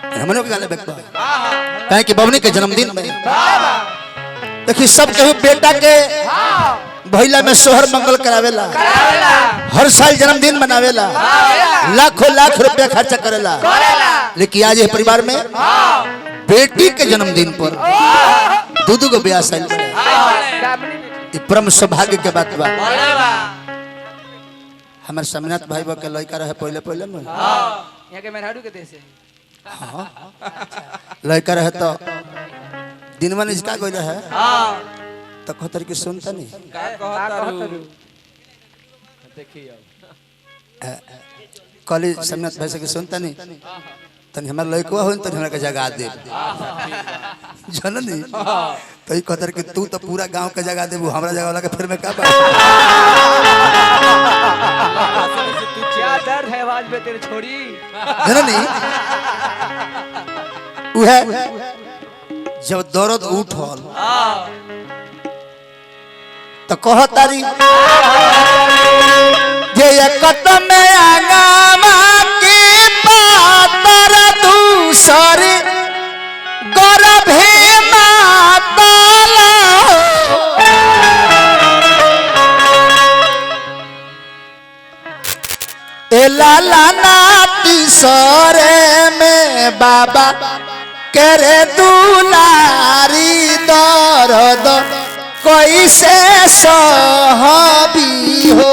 हमने गाने बेकबा कहे कि बबनी के जन्मदिन में देखिए सब केहू बेटा के भैला में सोहर मंगल करावेला, हर साल जन्मदिन मनावेला, लाखों लाख रुपया खर्चा करेला, लेकिन आज ये परिवार में बेटी के जन्मदिन पर दूध को ब्याह साल परम सौभाग्य के बात बा। हमारे समनाथ भाई बा के लड़का रहे पहले पहले में यहाँ के मेहरारू के देश लड़का रहे तो दिन में इसका कोई रहे तो खतर की सुनता नहीं कॉलेज समनाथ भाई से सुनता नहीं तनी हमारा लड़का हो तो हमरा के जगा दे जननी तो ई खतर कि तू तो पूरा गांव के जगा देबू हमरा जगह वाला के फिर में का बा क्या दर्द है आवाज में तेरे छोड़ी जननी उहे जब दर्द उठल तो कह तारी जे कदम में आगामा की पातर दूसरी गर्भे मातला ए लाला नाती सरे में बाबा करे दुलारी दर्द कैसे सहबी हो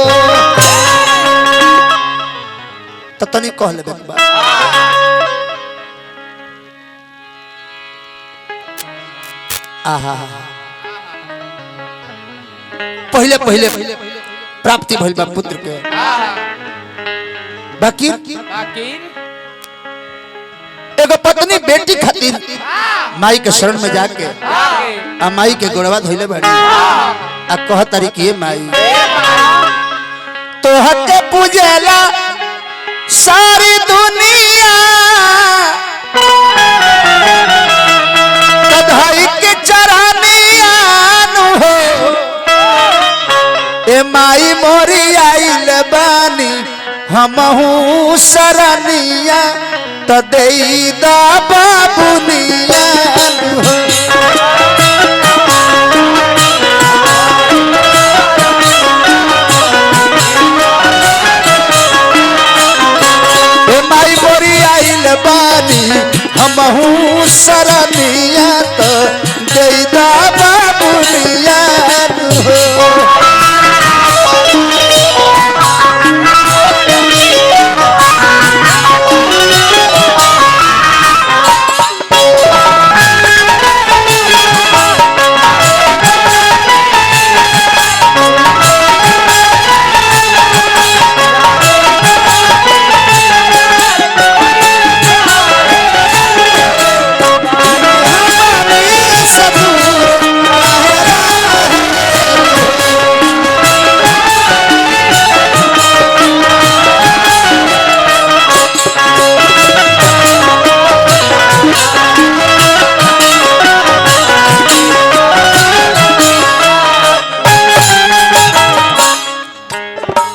तो तनी कह ले बेटा आहा पहले पहले प्राप्ति भइल बा पुत्र के बाकी एगो पत्नी बेटी खातिर माई के शरण में जाके आ माई के गोड़वा धोइले बाड़ी आ कह तारी कि माई तो हके पूजेला सारी दुनिया कधाई के चरानिया नु हो ए माई मोरी आइल बानी हमहू सरनिया तो देई दा बाबुनिया ए माई मोरी आइल बानी हमहू सरनिया तो देई दा बाबुनिया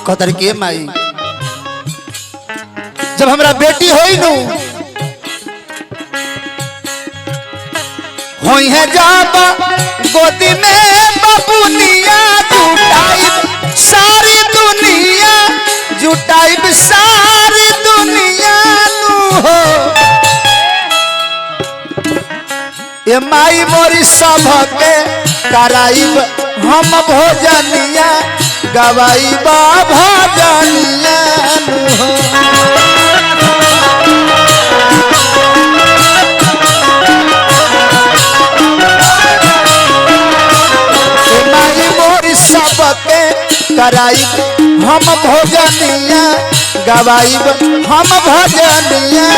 कदर के माई जब हमरा बेटी होई नु होई है जब गोदी में बबुनिया जुटाई सारी दुनिया नु हो ये माई मोरी सबके कराइब हम भोजनिया गवाई बा भजनिया माई मोरी सबके कराई हम भोजनिया गवाई हम भजनिया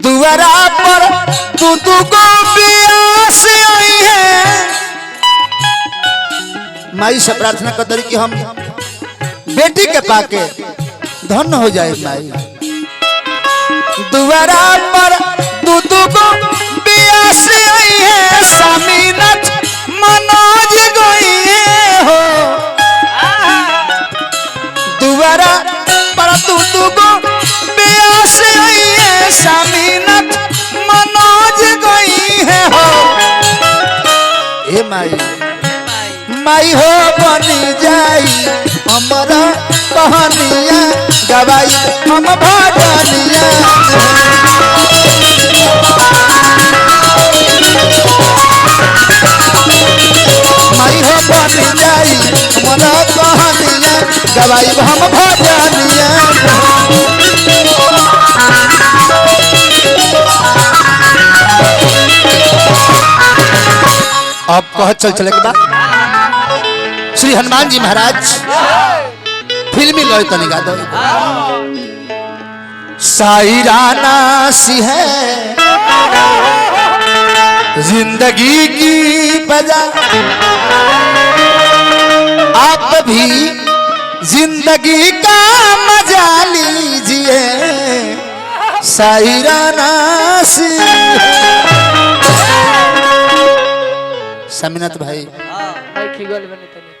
दुआरा पर तू गो बियास आई है माई से प्रार्थना कर कि हम बेटी के पाके धन्य हो जाए माई दुआरा पर तू गो बियास आई है स्वामी हे माई माई हो बनी जाई हमारा कहानिया गवाई हम भजनिया माई हो बनी जाई हमारा कहानिया गवाई हम भजनिया अब कह चले के बाद श्री हनुमान जी महाराज फिल्मी लय तो निगा दो साइराना सी है जिंदगी की वजह आप भी जिंदगी का मजा लीजिए साइराना सी समीनाथ भाई खिगोल बने तनी